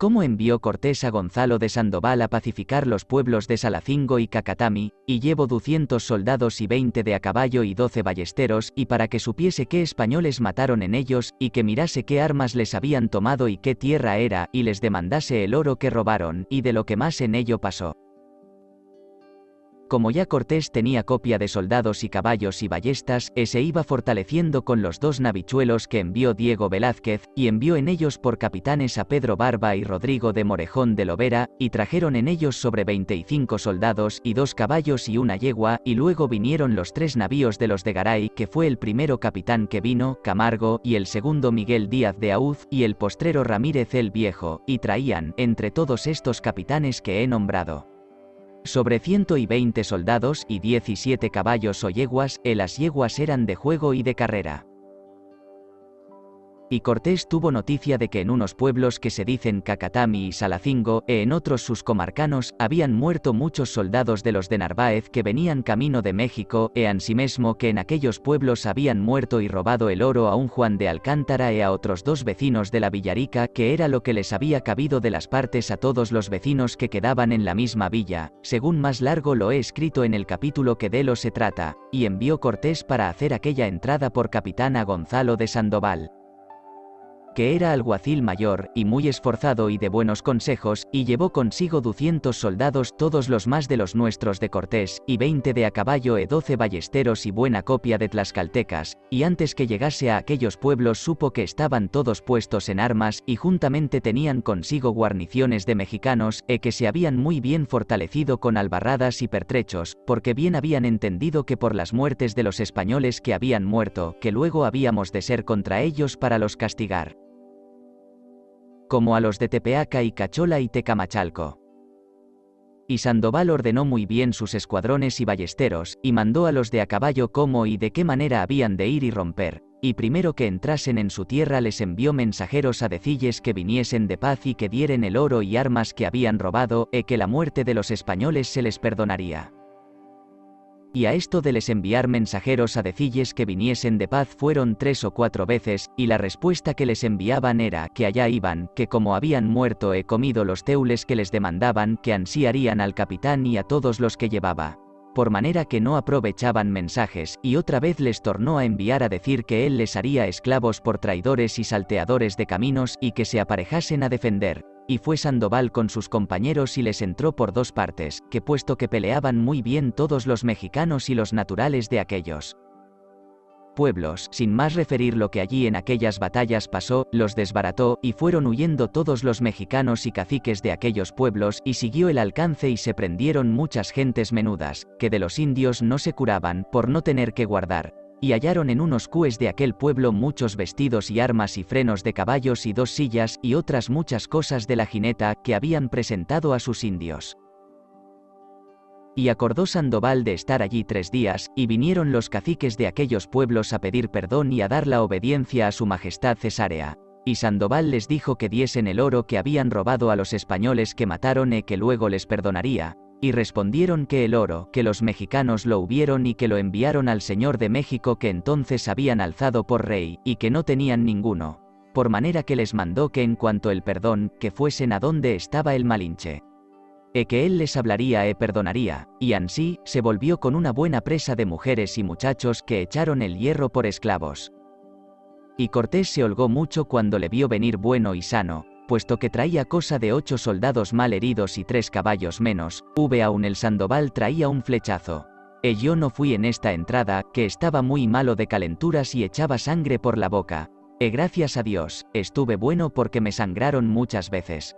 Cómo envió Cortés a Gonzalo de Sandoval a pacificar los pueblos de Salacingo y Cacatami, y llevó 200 soldados y 20 de a caballo y 12 ballesteros, y para que supiese qué españoles mataron en ellos, y que mirase qué armas les habían tomado y qué tierra era, y les demandase el oro que robaron, y de lo que más en ello pasó. Como ya Cortés tenía copia de soldados y caballos y ballestas, se iba fortaleciendo con los 2 navichuelos que envió Diego Velázquez, y envió en ellos por capitanes a Pedro Barba y Rodrigo de Morejón de Lovera, y trajeron en ellos sobre 25 soldados y 2 caballos y una yegua, y luego vinieron los 3 navíos de los de Garay, que fue el primero capitán que vino, Camargo, y el segundo Miguel Díaz de Auz, y el postrero Ramírez el Viejo, y traían, entre todos estos capitanes que he nombrado, sobre 120 soldados y 17 caballos o yeguas, las yeguas eran de juego y de carrera. Y Cortés tuvo noticia de que en unos pueblos que se dicen Cacatami y Salacingo, en otros sus comarcanos, habían muerto muchos soldados de los de Narváez que venían camino de México, ansimesmo que en aquellos pueblos habían muerto y robado el oro a un Juan de Alcántara a otros 2 vecinos de la Villarica, que era lo que les había cabido de las partes a todos los vecinos que quedaban en la misma villa, según más largo lo he escrito en el capítulo que de lo se trata, y envió Cortés para hacer aquella entrada por capitán a Gonzalo de Sandoval, que era alguacil mayor, y muy esforzado y de buenos consejos, y llevó consigo 200 soldados todos los más de los nuestros de Cortés, y 20 de a caballo 12 ballesteros y buena copia de tlaxcaltecas, y antes que llegase a aquellos pueblos supo que estaban todos puestos en armas, y juntamente tenían consigo guarniciones de mexicanos, que se habían muy bien fortalecido con albarradas y pertrechos, porque bien habían entendido que por las muertes de los españoles que habían muerto, que luego habíamos de ser contra ellos para los castigar, como a los de Tepeaca y Cachola y Tecamachalco. Y Sandoval ordenó muy bien sus escuadrones y ballesteros, y mandó a los de a caballo cómo y de qué manera habían de ir y romper, y primero que entrasen en su tierra les envió mensajeros a decilles que viniesen de paz y que dieren el oro y armas que habían robado, que la muerte de los españoles se les perdonaría. Y a esto de les enviar mensajeros a decilles que viniesen de paz fueron 3 o 4 veces, y la respuesta que les enviaban era que allá iban, que como habían muerto comido los teules que les demandaban, que ansí harían al capitán y a todos los que llevaba. Por manera que no aprovechaban mensajes, y otra vez les tornó a enviar a decir que él les haría esclavos por traidores y salteadores de caminos, y que se aparejasen a defender. Y fue Sandoval con sus compañeros y les entró por 2 partes, que puesto que peleaban muy bien todos los mexicanos y los naturales de aquellos pueblos, sin más referir lo que allí en aquellas batallas pasó, los desbarató, y fueron huyendo todos los mexicanos y caciques de aquellos pueblos, y siguió el alcance y se prendieron muchas gentes menudas, que de los indios no se curaban, por no tener que guardar. Y hallaron en unos cues de aquel pueblo muchos vestidos y armas y frenos de caballos y 2 sillas, y otras muchas cosas de la jineta, que habían presentado a sus indios. Y acordó Sandoval de estar allí 3 días, y vinieron los caciques de aquellos pueblos a pedir perdón y a dar la obediencia a su majestad Cesarea. Y Sandoval les dijo que diesen el oro que habían robado a los españoles que mataron que luego les perdonaría. Y respondieron que el oro, que los mexicanos lo hubieron y que lo enviaron al señor de México que entonces habían alzado por rey, y que no tenían ninguno. Por manera que les mandó que en cuanto el perdón, que fuesen a donde estaba el Malinche. Que él les hablaría perdonaría, y ansí, se volvió con una buena presa de mujeres y muchachos que echaron el hierro por esclavos. Y Cortés se holgó mucho cuando le vio venir bueno y sano, puesto que traía cosa de 8 soldados mal heridos y 3 caballos menos, aún el Sandoval traía un flechazo. Yo no fui en esta entrada, que estaba muy malo de calenturas y echaba sangre por la boca. Gracias a Dios, estuve bueno porque me sangraron muchas veces.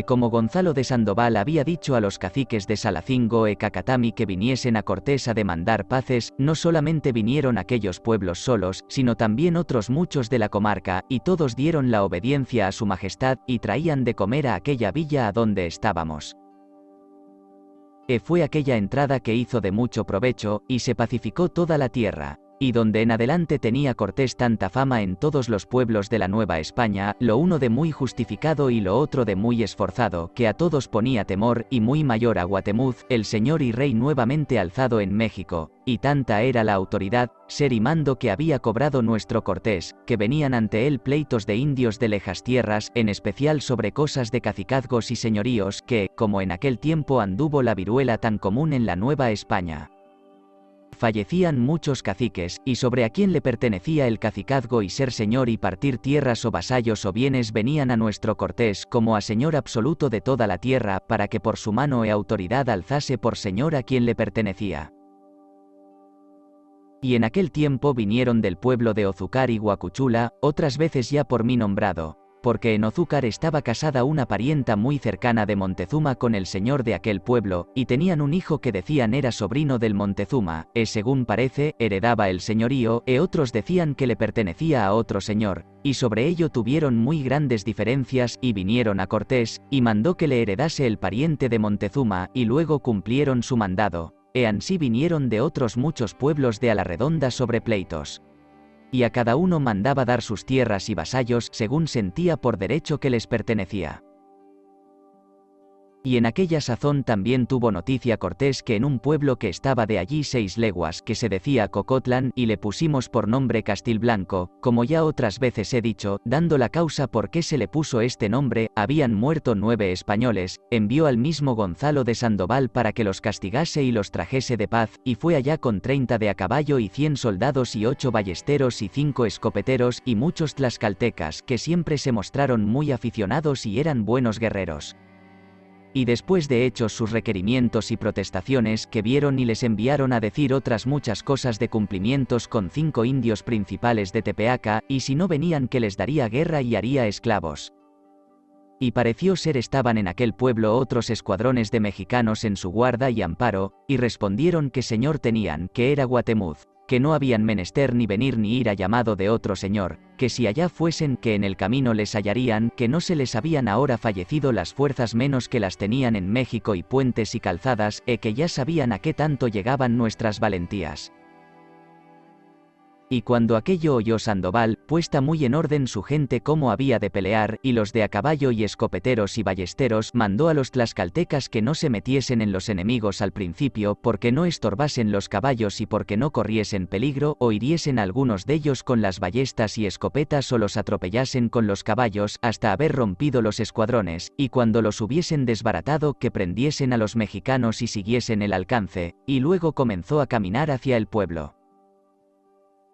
Como Gonzalo de Sandoval había dicho a los caciques de Salacingo Cacatami que viniesen a Cortés a demandar paces, no solamente vinieron aquellos pueblos solos, sino también otros muchos de la comarca, y todos dieron la obediencia a su majestad, y traían de comer a aquella villa a donde estábamos. Fue aquella entrada que hizo de mucho provecho, y se pacificó toda la tierra, Y donde en adelante tenía Cortés tanta fama en todos los pueblos de la Nueva España, lo uno de muy justificado y lo otro de muy esforzado, que a todos ponía temor, y muy mayor a Guatemuz, el señor y rey nuevamente alzado en México, y tanta era la autoridad, ser y mando que había cobrado nuestro Cortés, que venían ante él pleitos de indios de lejas tierras, en especial sobre cosas de cacicazgos y señoríos, que, como en aquel tiempo anduvo la viruela tan común en la Nueva España, fallecían muchos caciques, y sobre a quien le pertenecía el cacicazgo y ser señor y partir tierras o vasallos o bienes venían a nuestro Cortés como a señor absoluto de toda la tierra, para que por su mano e autoridad alzase por señor a quien le pertenecía. Y en aquel tiempo vinieron del pueblo de Ozucar y Guacuchula, otras veces ya por mí nombrado, porque en Ozucar estaba casada una parienta muy cercana de Montezuma con el señor de aquel pueblo, y tenían un hijo que decían era sobrino del Montezuma, según parece, heredaba el señorío, otros decían que le pertenecía a otro señor, y sobre ello tuvieron muy grandes diferencias, y vinieron a Cortés, y mandó que le heredase el pariente de Montezuma, y luego cumplieron su mandado, ansí vinieron de otros muchos pueblos de a la redonda sobre pleitos. Y a cada uno mandaba dar sus tierras y vasallos según sentía por derecho que les pertenecía. Y en aquella sazón también tuvo noticia Cortés que en un pueblo que estaba de allí 6 leguas que se decía Cocotlán y le pusimos por nombre Castilblanco, como ya otras veces he dicho, dando la causa por qué se le puso este nombre, habían muerto 9 españoles, envió al mismo Gonzalo de Sandoval para que los castigase y los trajese de paz, y fue allá con 30 de a caballo y 100 soldados y 8 ballesteros y 5 escopeteros y muchos tlaxcaltecas que siempre se mostraron muy aficionados y eran buenos guerreros. Y después de hechos sus requerimientos y protestaciones que vieron y les enviaron a decir otras muchas cosas de cumplimientos con 5 indios principales de Tepeaca, y si no venían que les daría guerra y haría esclavos. Y pareció ser estaban en aquel pueblo otros escuadrones de mexicanos en su guarda y amparo, y respondieron que señor tenían, que era Guatemuz, que no habían menester ni venir ni ir a llamado de otro señor, que si allá fuesen que en el camino les hallarían, que no se les habían ahora fallecido las fuerzas menos que las tenían en México y puentes y calzadas, que ya sabían a qué tanto llegaban nuestras valentías. Y cuando aquello oyó Sandoval, puesta muy en orden su gente cómo había de pelear, y los de a caballo y escopeteros y ballesteros, mandó a los tlaxcaltecas que no se metiesen en los enemigos al principio, porque no estorbasen los caballos y porque no corriesen peligro, o hiriesen a algunos de ellos con las ballestas y escopetas o los atropellasen con los caballos, hasta haber rompido los escuadrones, y cuando los hubiesen desbaratado que prendiesen a los mexicanos y siguiesen el alcance, y luego comenzó a caminar hacia el pueblo.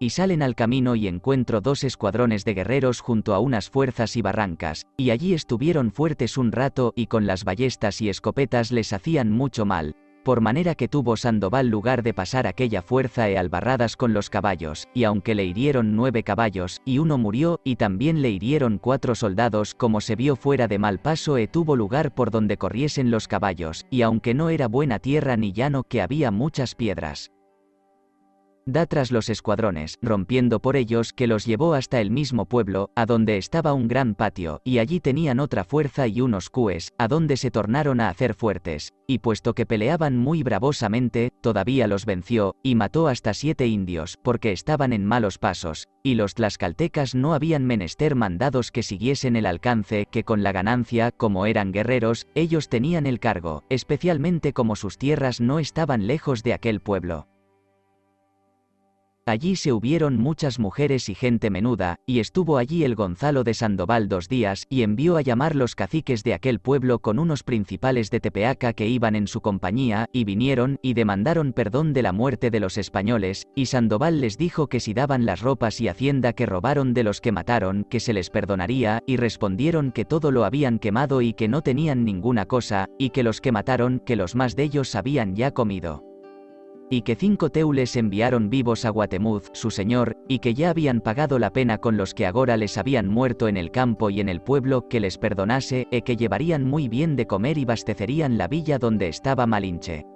Y salen al camino y encuentro 2 escuadrones de guerreros junto a unas fuerzas y barrancas, y allí estuvieron fuertes un rato y con las ballestas y escopetas les hacían mucho mal, por manera que tuvo Sandoval lugar de pasar aquella fuerza albarradas con los caballos, y aunque le hirieron 9 caballos, y uno murió, y también le hirieron 4 soldados, como se vio fuera de mal paso tuvo lugar por donde corriesen los caballos, y aunque no era buena tierra ni llano que había muchas piedras. Da tras los escuadrones, rompiendo por ellos que los llevó hasta el mismo pueblo, a donde estaba un gran patio, y allí tenían otra fuerza y unos cues, a donde se tornaron a hacer fuertes, y puesto que peleaban muy bravosamente, todavía los venció, y mató hasta 7 indios, porque estaban en malos pasos, y los tlaxcaltecas no habían menester mandados que siguiesen el alcance, que con la ganancia, como eran guerreros, ellos tenían el cargo, especialmente como sus tierras no estaban lejos de aquel pueblo. Allí se hubieron muchas mujeres y gente menuda, y estuvo allí el Gonzalo de Sandoval 2 días, y envió a llamar los caciques de aquel pueblo con unos principales de Tepeaca que iban en su compañía, y vinieron, y demandaron perdón de la muerte de los españoles, y Sandoval les dijo que si daban las ropas y hacienda que robaron de los que mataron, que se les perdonaría, y respondieron que todo lo habían quemado y que no tenían ninguna cosa, y que los que mataron, que los más de ellos habían ya comido. Y que 5 teules enviaron vivos a Guatemuz, su señor, y que ya habían pagado la pena con los que agora les habían muerto en el campo y en el pueblo, que les perdonase, que llevarían muy bien de comer y bastecerían la villa donde estaba Malinche.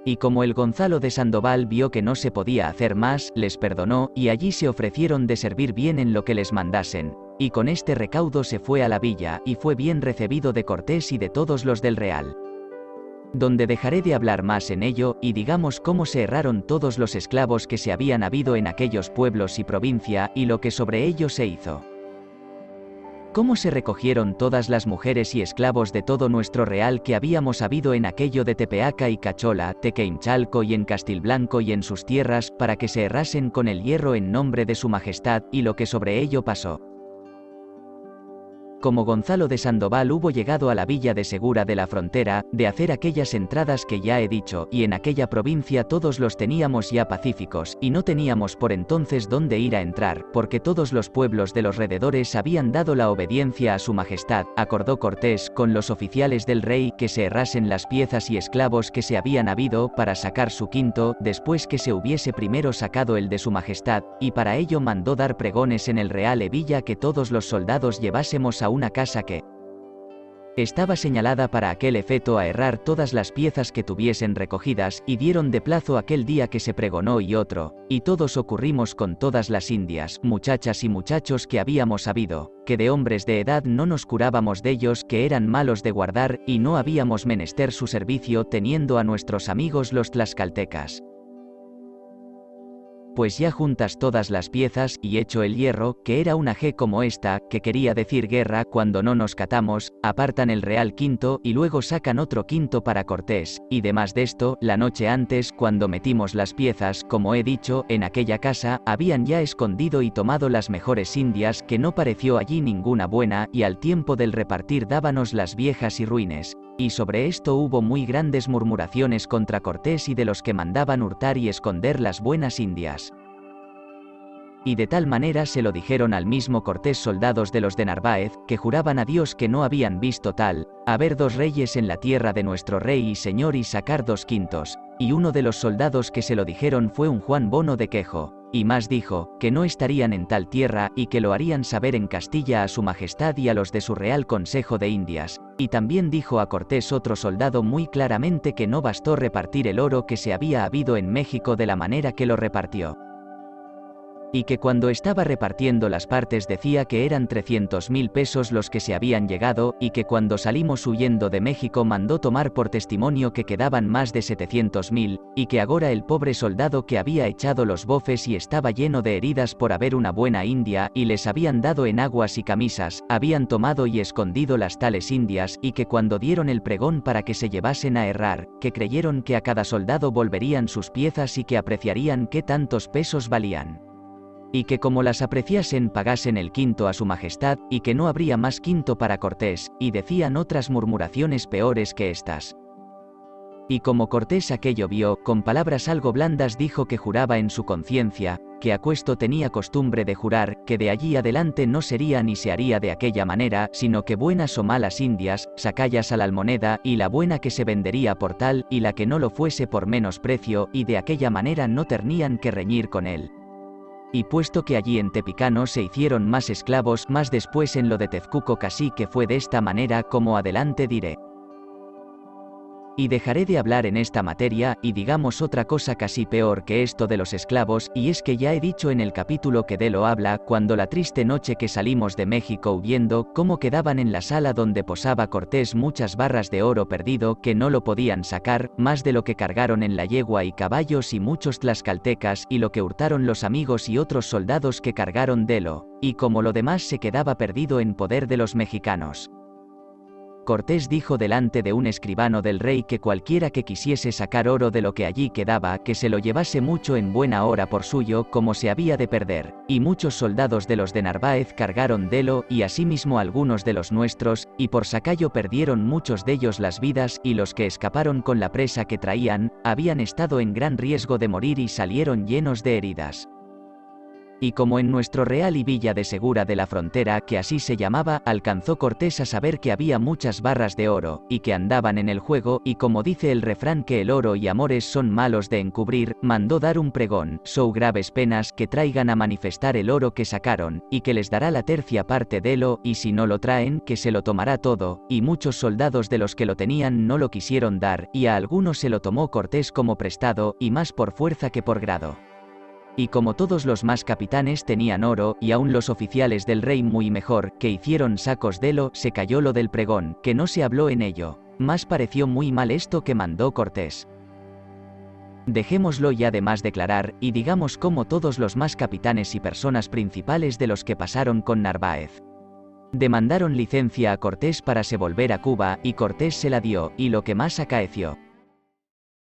Y como el Gonzalo de Sandoval vio que no se podía hacer más, les perdonó, y allí se ofrecieron de servir bien en lo que les mandasen, y con este recaudo se fue a la villa, y fue bien recibido de Cortés y de todos los del real. donde dejaré de hablar más en ello, y digamos cómo se herraron todos los esclavos que se habían habido en aquellos pueblos y provincia, y lo que sobre ellos se hizo. Cómo se recogieron todas las mujeres y esclavos de todo nuestro real que habíamos habido en aquello de Tepeaca y Cachola, Tequeinchalco y en Castilblanco y en sus tierras, para que se herrasen con el hierro en nombre de su majestad, y lo que sobre ello pasó. Como Gonzalo de Sandoval hubo llegado a la villa de Segura de la Frontera, de hacer aquellas entradas que ya he dicho, y en aquella provincia todos los teníamos ya pacíficos, y no teníamos por entonces dónde ir a entrar, porque todos los pueblos de los rededores habían dado la obediencia a su majestad, acordó Cortés con los oficiales del rey que se herrasen las piezas y esclavos que se habían habido para sacar su quinto, después que se hubiese primero sacado el de su majestad, y para ello mandó dar pregones en el real Villa que todos los soldados llevásemos a una casa que estaba señalada para aquel efecto a herrar todas las piezas que tuviesen recogidas, y dieron de plazo aquel día que se pregonó y otro, y todos ocurrimos con todas las indias, muchachas y muchachos que habíamos habido, que de hombres de edad no nos curábamos de ellos que eran malos de guardar, y no habíamos menester su servicio teniendo a nuestros amigos los tlaxcaltecas. Pues ya juntas todas las piezas, y hecho el hierro, que era una G como esta, que quería decir guerra cuando no nos catamos, apartan el real quinto, y luego sacan otro quinto para Cortés, y demás de esto, la noche antes, cuando metimos las piezas, como he dicho, en aquella casa, habían ya escondido y tomado las mejores indias, que no pareció allí ninguna buena, y al tiempo del repartir dábanos las viejas y ruines. Y sobre esto hubo muy grandes murmuraciones contra Cortés y de los que mandaban hurtar y esconder las buenas indias. Y de tal manera se lo dijeron al mismo Cortés soldados de los de Narváez, que juraban a Dios que no habían visto tal, haber dos reyes en la tierra de nuestro rey y señor y sacar dos quintos, y uno de los soldados que se lo dijeron fue un Juan Bono de Quejo, y más dijo, que no estarían en tal tierra, y que lo harían saber en Castilla a su majestad y a los de su Real Consejo de Indias, y también dijo a Cortés otro soldado muy claramente que no bastó repartir el oro que se había habido en México de la manera que lo repartió. Y que cuando estaba repartiendo las partes decía que eran 300.000 pesos los que se habían llegado, y que cuando salimos huyendo de México mandó tomar por testimonio que quedaban más de 700.000, y que agora el pobre soldado que había echado los bofes y estaba lleno de heridas por haber una buena india, y les habían dado enaguas y camisas, habían tomado y escondido las tales indias, y que cuando dieron el pregón para que se llevasen a herrar, que creyeron que a cada soldado volverían sus piezas y que apreciarían qué tantos pesos valían. Y que como las apreciasen pagasen el quinto a su majestad, y que no habría más quinto para Cortés, y decían otras murmuraciones peores que estas. Y como Cortés aquello vio, con palabras algo blandas dijo que juraba en su conciencia, que aquesto tenía costumbre de jurar, que de allí adelante no sería ni se haría de aquella manera, sino que buenas o malas indias, sacallas a la almoneda, y la buena que se vendería por tal, y la que no lo fuese por menos precio, y de aquella manera no ternían que reñir con él. Y puesto que allí en Tepicano se hicieron más esclavos, más después en lo de Tezcuco casi que fue de esta manera como adelante diré. Y dejaré de hablar en esta materia, y digamos otra cosa casi peor que esto de los esclavos, y es que ya he dicho en el capítulo que de lo habla, cuando la triste noche que salimos de México huyendo, cómo quedaban en la sala donde posaba Cortés muchas barras de oro perdido que no lo podían sacar, más de lo que cargaron en la yegua y caballos y muchos tlaxcaltecas, y lo que hurtaron los amigos y otros soldados que cargaron de lo, y como lo demás se quedaba perdido en poder de los mexicanos. Cortés dijo delante de un escribano del rey que cualquiera que quisiese sacar oro de lo que allí quedaba, que se lo llevase mucho en buena hora por suyo, como se había de perder, y muchos soldados de los de Narváez cargaron delo, y asimismo algunos de los nuestros, y por sacallo perdieron muchos de ellos las vidas, y los que escaparon con la presa que traían, habían estado en gran riesgo de morir y salieron llenos de heridas. Y como en nuestro real y villa de Segura de la Frontera, que así se llamaba, alcanzó Cortés a saber que había muchas barras de oro, y que andaban en el juego, y como dice el refrán que el oro y amores son malos de encubrir, mandó dar un pregón, so graves penas que traigan a manifestar el oro que sacaron, y que les dará la tercia parte delo, y si no lo traen, que se lo tomará todo, y muchos soldados de los que lo tenían no lo quisieron dar, y a algunos se lo tomó Cortés como prestado, y más por fuerza que por grado. Y como todos los más capitanes tenían oro, y aun los oficiales del rey muy mejor, que hicieron sacos de se cayó lo del pregón, que no se habló en ello. Mas pareció muy mal esto que mandó Cortés. Dejémoslo ya de más declarar, y digamos cómo todos los más capitanes y personas principales de los que pasaron con Narváez demandaron licencia a Cortés para se volver a Cuba, y Cortés se la dio, y lo que más acaeció.